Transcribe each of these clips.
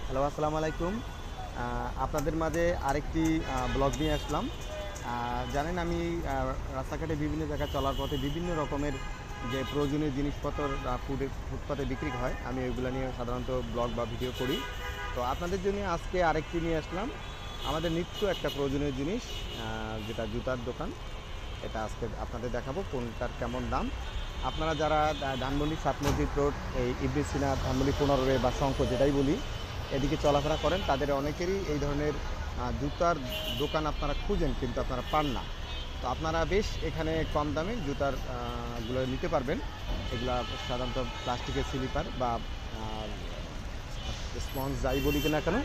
Hello, আসসালামু আলাইকুম। আপনাদের মাঝে আরেকটি ব্লগ নিয়ে আসলাম। জানেন আমি রাস্তাঘাটে বিভিন্ন জায়গায় চলার পথে বিভিন্ন রকমের যে প্রয়োজনীয় জিনিসপত্র ফুটপাতে বিক্রি হয়, আমি ওইগুলো নিয়ে সাধারণত ব্লগ বা ভিডিও করি। তো আপনাদের জন্য আজকে আরেকটি নিয়ে আসলাম। আমাদের নিত্য একটা প্রয়োজনীয় জিনিস, যেটা জুতার দোকান। এটা আজকে আপনাদের দেখাবো কোনটার কেমন দাম। আপনারা যারা ধানমন্ডি সাত মসজিদ রোড, এই ইবনে সিনা, ধানমন্ডি 15 বা শঙ্খ যেটাই বলি, এদিকে চলাফেরা করেন, তাদের অনেকেরই এই ধরনের জুতার দোকান আপনারা খুঁজেন কিন্তু আপনারা পান না। তো আপনারা বেশ এখানে কম দামে জুতার গুলো নিতে পারবেন। এগুলা সাধারণত প্লাস্টিকের স্লিপার বা স্পঞ্জ যাই বলি কিনা কেন,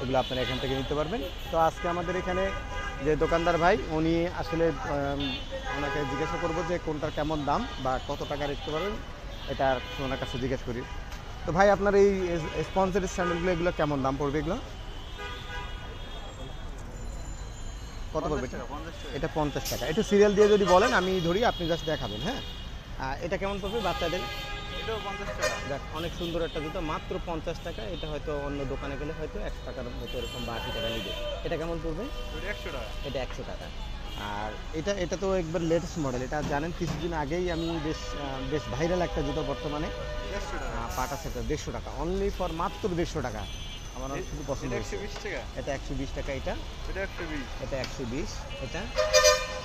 এগুলো আপনারা এখান থেকে নিতে পারবেন। তো আজকে আমাদের এখানে যে দোকানদার ভাই, উনি আসলে ওনাকে জিজ্ঞাসা করবো যে কোনটার কেমন দাম বা কত টাকা রাখতে পারবেন, এটা ওনার কাছে জিজ্ঞেস করি। তো ভাই, আপনার এই স্পন্সের স্যান্ডেলগুলো এগুলো কেমন দাম পড়বে? এগুলো কত পড়বে? এটা 50 টাকা। একটু সিরিয়াল দিয়ে যদি বলেন আমি ধরি, আপনি জাস্ট দেখাবেন। হ্যাঁ, এটা কেমন পড়বে বাচ্চাদের? এটাও 50 টাকা। দেখ, অনেক সুন্দর একটা জুতো, মাত্র 50 টাকা। এটা হয়তো অন্য দোকানে গেলে হয়তো 100 টাকার মতো এরকম বা 80 টাকা নিবে। এটা কেমন পড়বে? ওটা 100 টাকা। এটা 100 টাকা। আর এটা এটা তো একবার লেটেস্ট মডেল। এটা জানেন কিছুদিন আগেই আমি বেশ ভাইরাল একটা জুতো বর্তমানে। 150 টাকা। পাটা সেটা 150 টাকা, অনলি ফর মাত্র 150 টাকা। আমার অনেক শুধু পছন্দ এটা হয়েছে। 120 টাকা। এটা 120 টাকা। এটা ওটা 120। এটা 120। এটা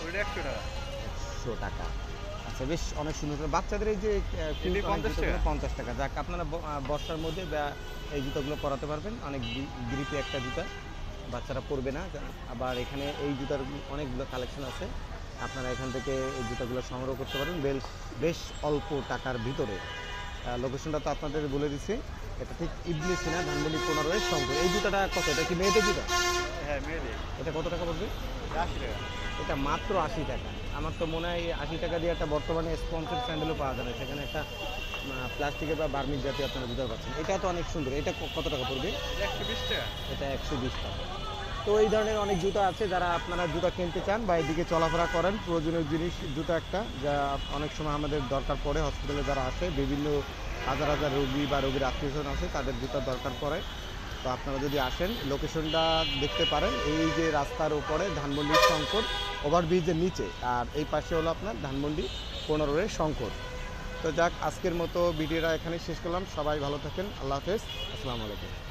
ওটা 100 টাকা। 100 টাকা। আচ্ছা, বেশ অনেক সুন্দর। বাচ্চাদের এই যে এটি 50 টাকা। 50 টাকা। যাক, আপনারা বর্ষার মধ্যে বা এই জুতোগুলো পরাতে পারবেন। অনেক গ্রিপি একটা জুতা, বাচ্চারা পরবে না। আবার এখানে এই জুতার অনেকগুলো কালেকশন আছে। আপনারা এখান থেকে এই জুতাগুলো সংগ্রহ করতে পারেন বেশ বেশ অল্প টাকার ভিতরে। লোকেশনটা তো আপনাদের বলে দিচ্ছি। এটা ঠিক ইবনে সিনা, ধানমন্ডি 15 শঙ্কর। এই জুতাটা কত? এটা কি মেয়েদের জুতা? হ্যাঁ, মেয়েদের। এটা কত টাকা পড়বে? এটা 80 টাকা। এটা মাত্র 80 টাকা। আমার তো মনে হয় 80 টাকা দিয়ে একটা বর্তমানে স্পন্সর স্যান্ডেলও পাওয়া যাবে, সেখানে একটা প্লাস্টিকের বা বার্মিজ জাতীয় আপনারা জুতা পাচ্ছেন। এটা তো অনেক সুন্দর। এটা কত টাকা পড়বে? এটা 120 টাকা। এটা 120 টাকা। তো এই ধরনের অনেক জুতা আছে। যারা আপনারা জুতা কিনতে চান বা এদিকে চলাফেরা করেন, প্রয়োজনীয় জিনিস জুতা একটা, যা অনেক সময় আমাদের দরকার পড়ে। হসপিটালে যারা আসে, বিভিন্ন হাজার হাজার রোগী বা রোগীর আত্মীয়স্বজন আছে, তাদের জুতার দরকার পড়ে। তো আপনারা যদি আসেন, লোকেশনটা দেখতে পারেন। এই যে রাস্তার উপরে ধানমন্ডি শঙ্কর, ওভারব্রিজের নিচে, আর এই পাশে হলো আপনার ধানমন্ডি 15 শঙ্কর। তো যাক, আজকের মতো ভিডিওটা এখানে শেষ করলাম। সবাই ভালো থাকেন। আল্লাহ হাফেজ। আসসালামু আলাইকুম।